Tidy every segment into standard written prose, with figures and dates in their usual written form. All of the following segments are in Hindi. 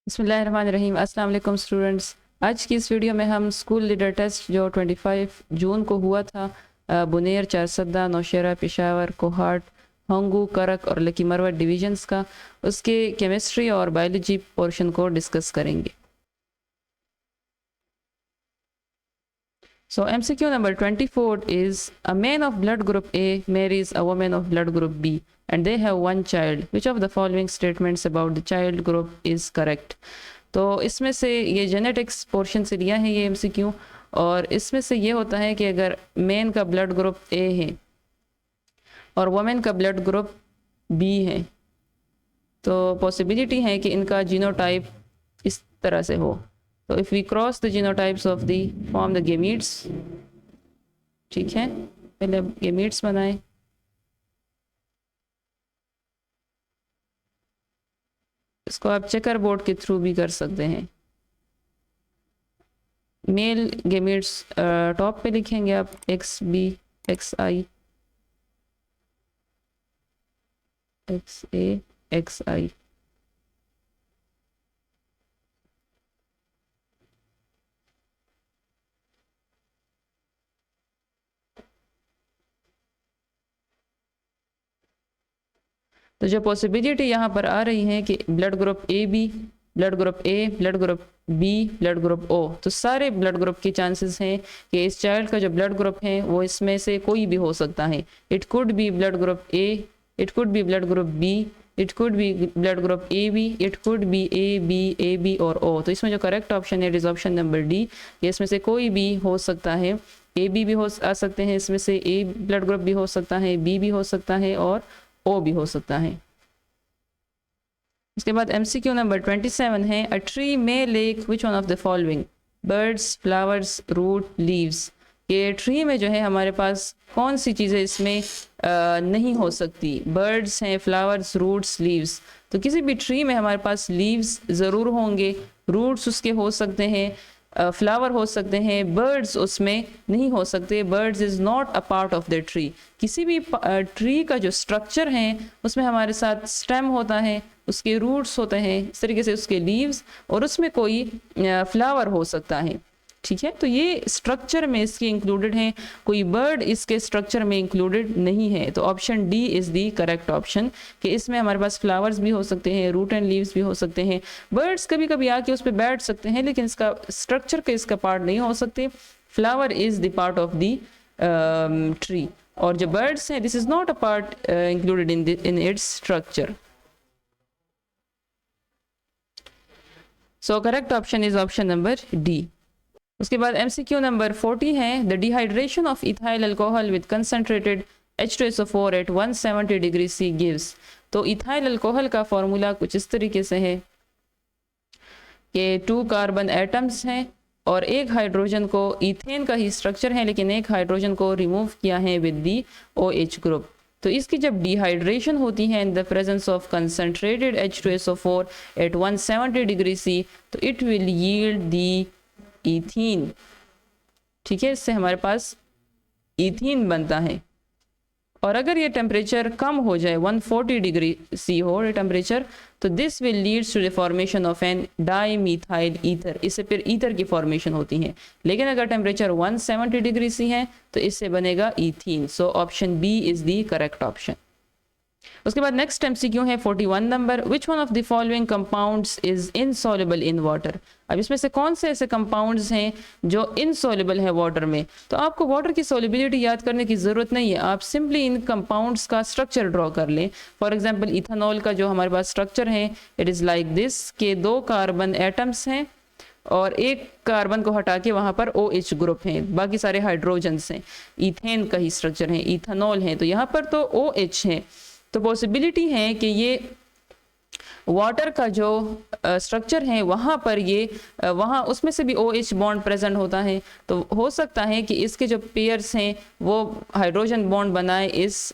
बिस्मिल्लाहिर्रहमानिर्रहीम। अस्सलाम वालेकुम स्टूडेंट्स। आज की इस वीडियो में हम स्कूल लीडर टेस्ट जो 25 जून को हुआ था बुनेर, चारसद्दा, नौशेरा, पेशावर, कोहाट, होंगू, करक और लकी मरवत डिवीजन्स का उसके केमिस्ट्री और बायोलॉजी पोर्शन को डिस्कस करेंगे। So MCQ number 24 is a man of blood group A marries a woman of blood group B and they have one child. Which of the following statements about the child group is correct? तो इसमें से ये जेनेटिक्स पोर्शन से लिया है ये MCQ, और इसमें से ये होता है कि अगर मेन का ब्लड ग्रुप A है और वुमेन का ब्लड ग्रुप B है तो पॉसिबिलिटी है कि इनका जीनोटाइप इस तरह से हो। तो if we cross the genotypes of the form the gametes, ठीक है, पहले अब गेमीट्स बनाएं। इसको आप चेकर बोर्ड के थ्रू भी कर सकते हैं। मेल गेमीट्स टॉप पे लिखेंगे आप X B X I X A X I. तो जो पॉसिबिलिटी यहाँ पर आ रही है कि blood group A B, blood group A, blood group B, blood group O, तो सारे ब्लड ग्रुप के चांसेस हैं कि इस चाइल्ड का जो ब्लड ग्रुप है वो इसमें से कोई भी हो सकता है। It could be blood group A, it could be blood group B, it could be blood group A B, it could be A B और ओ। तो इसमें जो करेक्ट ऑप्शन है it is option number D, कि इसमें से कोई भी हो सकता है। ए बी भी हो आ सकते हैं, इसमें से ए ब्लड ग्रुप भी हो सकता है, बी भी हो सकता है और ओ भी हो सकता है। इसके बाद MCQ नंबर 27 है a tree may lack which one of the following birds, flowers, root, leaves. ये ट्री में जो है हमारे पास कौन सी चीज़ें इसमें नहीं हो सकती? बर्ड्स हैं, फ्लावर्स, रूट्स, लीव्स। तो किसी भी ट्री में हमारे पास लीव्स ज़रूर होंगे, रूट्स उसके हो सकते हैं, फ्लावर हो सकते हैं, बर्ड्स उसमें नहीं हो सकते। Birds is not a part of the tree. किसी भी ट्री का जो स्ट्रक्चर है उसमें हमारे साथ स्टेम होता है, उसके रूट्स होते हैं, इस तरीके से उसके लीव्स, और उसमें कोई फ्लावर हो सकता है। ठीक है, तो ये स्ट्रक्चर में इसके इंक्लूडेड हैं, कोई बर्ड इसके स्ट्रक्चर में इंक्लूडेड नहीं है। तो option D is the correct option, कि इसमें हमारे पास फ्लावर्स भी हो सकते हैं, रूट एंड लीव्स भी हो सकते हैं, बर्ड्स कभी कभी आके उस पर बैठ सकते हैं लेकिन इसका स्ट्रक्चर के इसका पार्ट नहीं हो सकते। Flower is the part of the tree, और जो बर्ड्स हैं this is not a part included in its structure. So correct option is option number D. उसके बाद MCQ नंबर 40 है the dehydration of ethyl alcohol with concentrated H2SO4 at 170 degree C gives. तो इथाइल अल्कोहल का फॉर्मूला कुछ इस तरीके से है कि 2 कार्बन एटम्स हैं और एक हाइड्रोजन को, इथेन का ही स्ट्रक्चर है लेकिन एक हाइड्रोजन को रिमूव किया है विद दी OH ग्रुप। तो इसकी जब डिहाइड्रेशन होती है in the presence of concentrated H2SO4 at 170 degree C, तो it will yield the ethene. ठीक है, इससे हमारे पास इथीन बनता है। और अगर ये टेम्परेचर कम हो जाए 140 डिग्री C हो ये टेम्परेचर, तो this will leads to the formation of an dimethyl ether. इससे फिर ईथर की फॉर्मेशन होती है। लेकिन अगर टेम्परेचर 170 डिग्री C है तो इससे बनेगा ethene. So option B is the correct option. उसके बाद नेक्स्ट MCQ है 41 number which one of the following compounds is insoluble in water. अब इसमें से कौन से ऐसे कंपाउंड्स हैं जो इनसॉल्युबल है वाटर में? तो आपको वाटर की सॉल्युबिलिटी याद करने की ज़रूरत नहीं है, आप सिंपली इन कंपाउंड्स का स्ट्रक्चर ड्रॉ कर लें। फॉर एग्जांपल इथेनॉल का जो हमारे पास स्ट्रक्चर है इट इज़ लाइक दिस, के 2 कार्बन एटम्स हैं और एक कार्बन को हटा के वहाँ पर OH ग्रुप है, बाकी सारे हाइड्रोजन्स हैं। इथेन का ही स्ट्रक्चर है, इथेनॉल है, तो यहाँ पर तो OH है। तो पॉसिबिलिटी है कि ये वाटर का जो स्ट्रक्चर है वहाँ पर ये वहाँ उसमें से भी OH बॉन्ड प्रेजेंट होता है। तो हो सकता है कि इसके जो पेयर्स हैं वो हाइड्रोजन बॉन्ड बनाए इस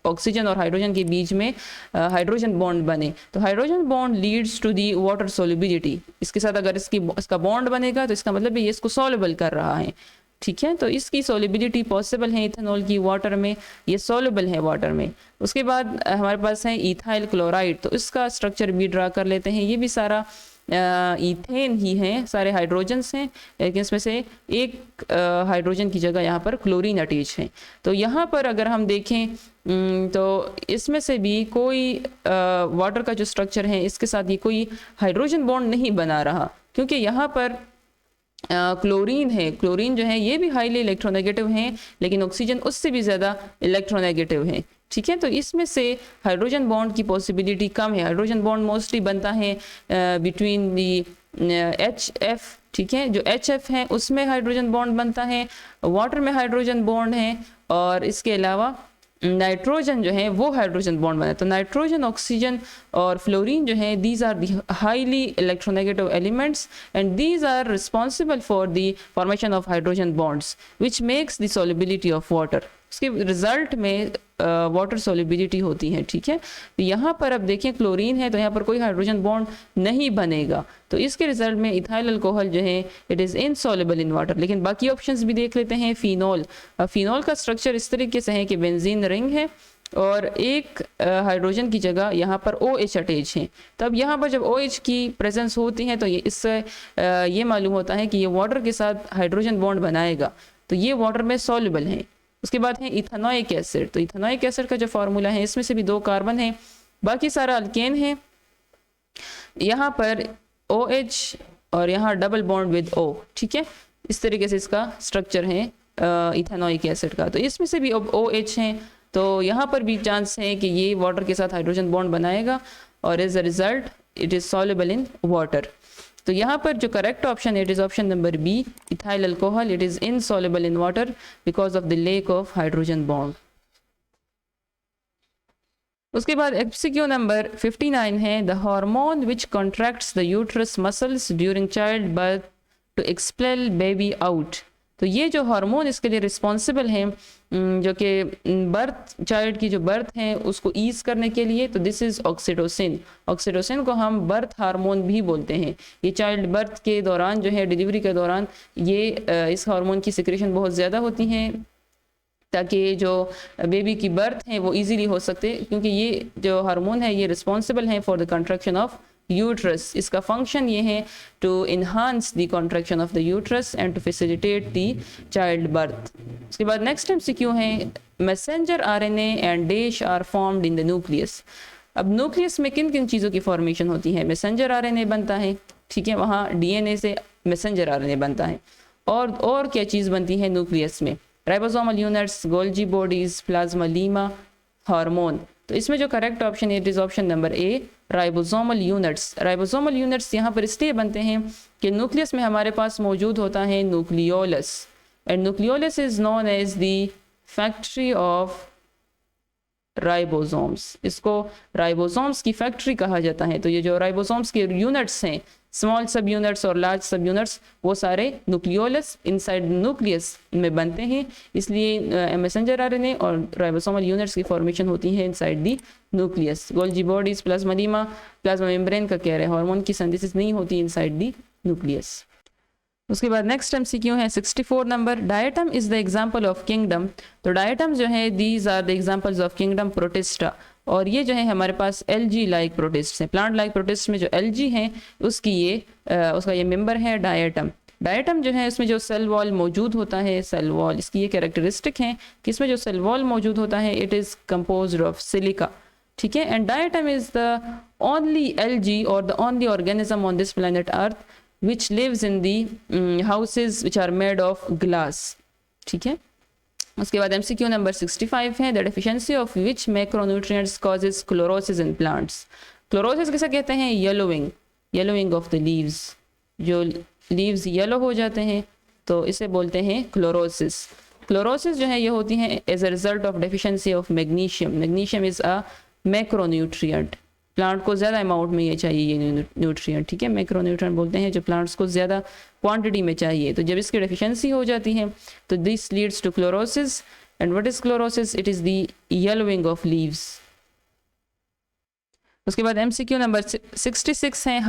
ऑक्सीजन और हाइड्रोजन के बीच में हाइड्रोजन बॉन्ड बने। तो hydrogen bond leads to the water solubility. इसके साथ अगर इसका बॉन्ड बनेगा तो इसका मतलब ये इसको सॉल्युबल कर रहा है। ठीक है, तो इसकी सोलिबिलिटी पॉसिबल है इथेनॉल की वाटर में, ये सोलुबल है वाटर में। उसके बाद हमारे पास है इथाइल क्लोराइड, तो इसका स्ट्रक्चर भी ड्रा कर लेते हैं। ये भी सारा इथेन ही है, सारे हाइड्रोजन्स हैं, लेकिन इसमें से एक हाइड्रोजन की जगह यहाँ पर क्लोरीन अटैच है। तो यहाँ पर अगर हम देखें तो इसमें से भी कोई वाटर का जो स्ट्रक्चर है इसके साथ ये कोई हाइड्रोजन बॉन्ड नहीं बना रहा, क्योंकि यहाँ पर क्लोरीन है। क्लोरीन जो है ये भी हाईली इलेक्ट्रोनेगेटिव है, लेकिन ऑक्सीजन उससे भी ज़्यादा इलेक्ट्रोनेगेटिव है। ठीक है, तो इसमें से हाइड्रोजन बॉन्ड की पॉसिबिलिटी कम है। हाइड्रोजन बॉन्ड मोस्टली बनता है बिटवीन दी HF, ठीक है, जो HF है उसमें हाइड्रोजन बॉन्ड बनता है, वाटर में हाइड्रोजन बॉन्ड है, और इसके अलावा नाइट्रोजन जो है वो हाइड्रोजन बॉन्ड बना है। तो नाइट्रोजन, ऑक्सीजन और फ्लोरीन जो है these are the highly electronegative elements and these are responsible for the formation of hydrogen bonds which makes the solubility of water. उसके रिजल्ट में वाटर सॉलिबिलिटी होती है। ठीक है, तो यहाँ पर अब देखें क्लोरीन है तो यहाँ पर कोई हाइड्रोजन बॉन्ड नहीं बनेगा, तो इसके रिजल्ट में इथाइल अल्कोहल जो है it is insoluble in water. लेकिन बाकी ऑप्शंस भी देख लेते हैं। फिनॉल, फिनॉल का स्ट्रक्चर इस तरीके से है कि बेंजीन रिंग है और एक हाइड्रोजन की जगह यहाँ पर OH अटैच है। तब यहाँ पर जब OH की प्रेजेंस होती है तो ये इससे ये मालूम होता है कि ये वाटर के साथ हाइड्रोजन बॉन्ड बनाएगा, तो ये वाटर में सॉल्युबल है। उसके बाद है इथेनोइक एसिड, तो इथेनोइक एसिड का जो फार्मूला है इसमें से भी 2 कार्बन है, बाकी सारा अल्केन है। यहाँ पर OH और यहाँ डबल बॉन्ड विद O। ठीक है, इस तरीके से इसका स्ट्रक्चर है इथेनोइक एसिड का। तो इसमें से भी अब OH है, तो यहाँ पर भी चांस है कि ये वाटर के साथ हाइड्रोजन बॉन्ड बनाएगा और as a result it is soluble in water. तो यहाँ पर जो करेक्ट ऑप्शन है it is option number B, ethyl alcohol. It is insoluble in water because of the lack of hydrogen bond. उसके बाद एमसीक्यू नंबर 59 है, the hormone which contracts the uterus muscles during child birth to expel baby out. तो ये जो हार्मोन इसके लिए रिस्पॉन्सिबल है जो कि बर्थ चाइल्ड की जो बर्थ है उसको ईज करने के लिए, तो दिस इज़ ऑक्सीटोसिन। ऑक्सीटोसिन को हम बर्थ हार्मोन भी बोलते हैं। ये चाइल्ड बर्थ के दौरान जो है, डिलीवरी के दौरान ये इस हार्मोन की सिक्रेशन बहुत ज़्यादा होती हैं ताकि जो बेबी की बर्थ है वो इजीली हो सकते, क्योंकि ये जो हार्मोन है ये रिस्पॉन्सिबल है for the contraction of uterus. इसका फंक्शन ये है to enhance the contraction of the uterus and to facilitate the child birth. उसके बाद नेक्स्ट एमसीक्यू है, messenger RNA and dash are formed in the nucleus. अब न्यूक्लियस में किन किन चीज़ों की फॉर्मेशन होती है? मैसेंजर RNA बनता है, ठीक है, वहाँ DNA से मैसेंजर RNA बनता है। और क्या चीज़ बनती है न्यूक्लियस में? Ribosomal units, Golgi bodies, plasma Lima, hormone. तो इसमें जो करेक्ट ऑप्शन है it is option number A, ribosomal units. Ribosomal units यहाँ पर इसलिए बनते हैं कि न्यूक्लियस में हमारे पास मौजूद होता है nucleolus, and nucleolus is known as the factory of ribosomes. इसको राइबोसोम्स की फैक्ट्री कहा जाता है। तो ये जो राइबोसोम्स के यूनिट्स हैं, स्मॉल सब यूनिट्स और लार्ज सब यूनिट्स, वो सारे न्यूक्लियोलस इनसाइड न्यूक्लियस में बनते हैं। इसलिए मैसेंजर RNA और राइबोसोमल यूनिट्स की फॉर्मेशन होती है inside the nucleus. Golgi bodies, plasma Lima, plasma membrane का कह रहे हैं, हार्मोन की सिंथेसिस नहीं होती इनसाइड दी न्यूक्लियस। उसके बाद नेक्स्ट MCQ है 64 number, diatom is the example of kingdom. तो डायटम जो है these are the examples of kingdom protista, और ये जो है हमारे पास एलजी लाइक प्रोटिस्ट है। प्लांट लाइक प्रोटिस्ट में जो एलजी है उसकी उसका ये मेंबर है डायटम। डायटम जो है इसमें जो सेल वॉल मौजूद होता है, सेल वॉल इसकी ये कैरेक्टरिस्टिक है कि इसमें जो सेल वॉल मौजूद होता है it is composed of silica, ठीक है। And diatom is the only algae और the only organism on this planet Earth which lives in the houses which are made of glass, ठीक है। उसके बाद MCQ नंबर 65 है, the deficiency of which macronutrients causes chlorosis in plants। Chlorosis किसे कहते हैं? yellowing of the leaves, जो leaves येलो हो जाते हैं तो इसे बोलते हैं क्लोरोसिस। क्लोरोसिस जो है ये होती है as a result of deficiency of magnesium. Magnesium is a macronutrient, plant को ज़्यादा अमाउंट में ये चाहिए ये न्यूट्रिएंट, ठीक है। मैक्रोन्यूट्रिएंट बोलते हैं जो प्लांट्स को ज़्यादा क्वांटिटी में चाहिए। तो जब इसकी डेफिशिएंसी हो जाती है तो this leads to chlorosis. And what is chlorosis? It is the yellowing of leaves. उसके बाद MCQ नंबर 66 है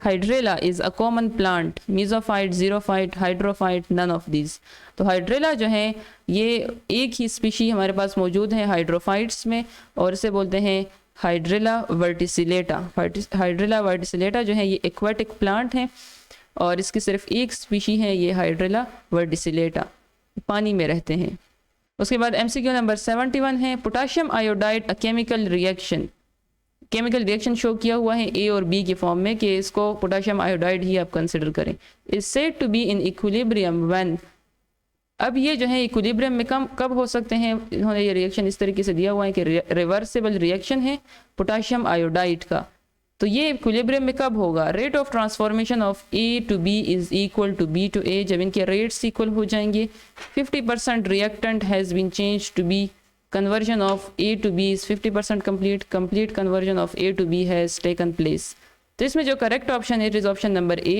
hydrilla is a common plant, mesophyte, xerophyte, hydrophyte, none of these. तो हाइड्रेला जो है ये एक ही स्पीशी हमारे पास मौजूद है हाइड्रोफाइट्स में, और इसे बोलते हैं हाइड्रेला वर्टिसिलेटा। हाइड्रेला वर्टिसिलेटा जो है ये एक्वाटिक प्लांट है और इसकी सिर्फ एक स्पीशी है, ये हाइड्रेला वर्टिसिलेटा, पानी में रहते हैं। उसके बाद MCQ नंबर 71 है potassium iodide a chemical reaction. Chemical reaction show किया हुआ है A और B के फॉर्म में कि इसको पोटाशियम आयोडाइड ही आप कंसिडर करें। Is said to be in equilibrium when. अब ये जो है इक्विलिब्रियम में कब हो सकते हैं, इन्होंने ये रिएक्शन इस तरीके से दिया हुआ है कि रिवर्सिबल रिएक्शन है पोटाशियम आयोडाइड का, तो ये इक्विलिब्रियम में कब होगा? Rate of transformation of A to B is equal to B to A, जब इनके रेट्स इक्वल हो जाएंगे। 50% reactant has been change to B, conversion of A to B is 50% complete conversion of A to B has taken place। तो इसमें जो करेक्ट ऑप्शन है it is option number A।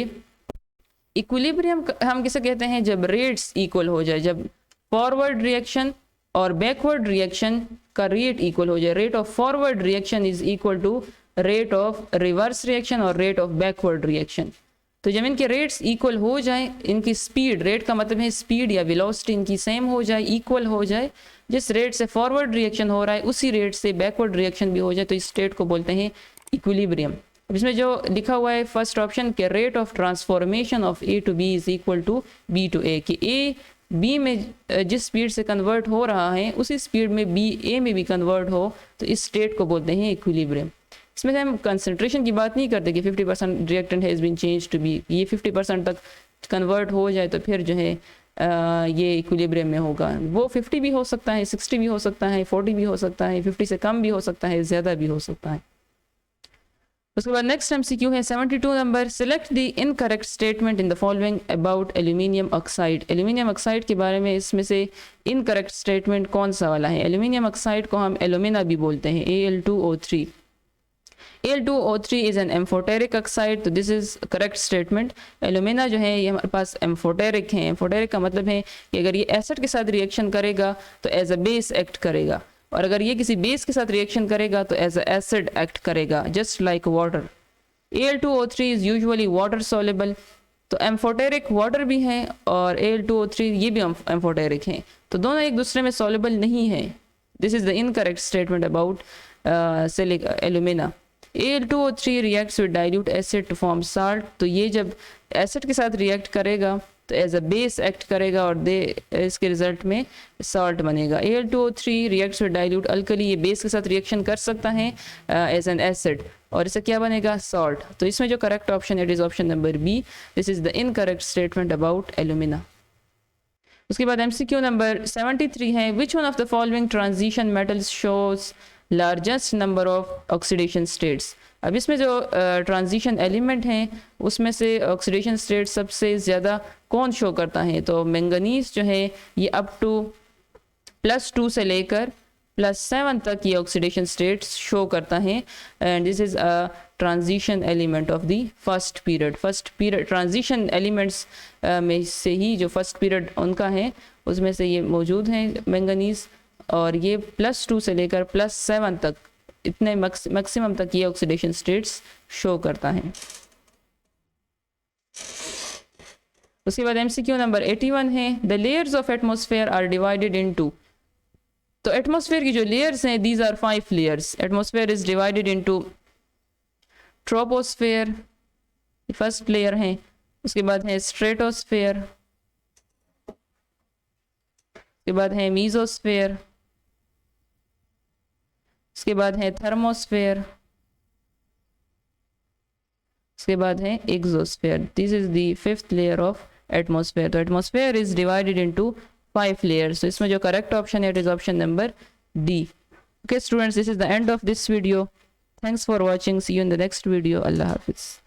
Equilibrium हम किसे कहते हैं? जब रेट्स इक्वल हो जाए, जब फॉरवर्ड रिएक्शन और बैकवर्ड रिएक्शन का रेट इक्वल हो जाए। Rate of forward reaction is equal to rate of reverse reaction और रेट ऑफ बैकवर्ड रिएक्शन। तो जब इनके रेट्स इक्वल हो जाए, इनकी स्पीड, रेट का मतलब है स्पीड या वेलोसिटी इनकी सेम हो जाए, इक्वल हो जाए, जिस रेट से फॉरवर्ड रिएक्शन हो रहा है उसी रेट से बैकवर्ड रिएक्शन भी हो जाए, तो इस स्टेट को बोलते हैं इक्विलिब्रियम। अब इसमें जो लिखा हुआ है फर्स्ट ऑप्शन के rate of transformation of A to B is equal to B to A, कि A B में जिस स्पीड से कन्वर्ट हो रहा है उसी स्पीड में B A में भी कन्वर्ट हो, तो इस स्टेट को बोलते हैं इक्विलिब्रियम। इसमें हम कंसंट्रेशन की बात नहीं करते कि 50% reactant has been change to B, ये 50% तक कन्वर्ट हो जाए तो फिर जो है ये इक्विलिब्रियम में होगा। वो 50 भी हो सकता है, 60 भी हो सकता है, 40 भी हो सकता है, 50 से कम भी हो सकता है, ज़्यादा भी हो सकता है। उसके बाद नेक्स्ट MCQ है 72 number, select the incorrect statement in the following about aluminium oxide. Aluminium oxide के बारे में इसमें से इनकरेक्ट स्टेटमेंट कौन सा वाला है? एल्यूमिनियम ऑक्साइड को हम एलुमिना भी बोलते हैं, Al2O3। Al2O3 is an amphoteric oxide, तो this is correct statement. Alumina जो है ये हमारे पास एम्फोटेरिक है। एम्फोटेरिक का मतलब है कि अगर ये एसिड के साथ रिएक्शन करेगा तो एज अ बेस एक्ट करेगा, और अगर ये किसी बेस के साथ रिएक्शन करेगा तो एज अ एसिड एक्ट करेगा, just like water. Al2O3 is usually water soluble, तो एम्फोटेरिक वाटर भी है और Al2O3 ये भी एम्फोटेरिक है, तो दोनों एक दूसरे में सोलेबल नहीं है। This is the incorrect statement about alumina. Al2O3 reacts with dilute acid to form salt, तो ये जब एसिड के साथ रिएक्ट करेगा तो एज अ बेस एक्ट करेगा और इसके रिजल्ट में सॉल्ट बनेगा। Al2O3 reacts with dilute alkali, ये बेस के साथ रिएक्शन कर सकता है एज एन एसिड, और इससे क्या बनेगा? सॉल्ट। तो इसमें जो करेक्ट ऑप्शन है it is option number B। This is the incorrect statement about alumina. उसके बाद MCQ नंबर 73 है, विच one of the following transition metals shows largest number of oxidation states. अब इसमें जो ट्रांजिशन एलिमेंट हैं उसमें से ऑक्सीडेशन स्टेट सबसे ज़्यादा कौन शो करता है? तो मैंगनीज जो है ये अप टू +2 से लेकर +7 तक ये ऑक्सीडेशन स्टेट्स शो करता है, and this is a transition element of the first period. First period transition elements में से ही जो फर्स्ट पीरियड उनका है उसमें से ये मौजूद हैं मैंगनीज, और ये +2 से लेकर +7 तक इतने मैक्सिमम तक ये ऑक्सीडेशन स्टेट्स शो करता है। उसके बाद MCQ नंबर 81 है, the layers of atmosphere are divided into. तो एटमॉस्फेयर की जो लेयर्स हैं these are 5 layers. Atmosphere is divided into troposphere, first layer है, उसके बाद है स्ट्रेटोस्फेयर, उसके बाद है मीजोस्फेयर, उसके बाद है थर्मोस्फेयर, उसके बाद है exosphere. This is the 5th layer of atmosphere. तो atmosphere is divided into 5 layers. तो इसमें जो करेक्ट ऑप्शन है it is option number D। Okay students, this is the end of this video. Thanks for watching. See you in the next video. Allah Hafiz.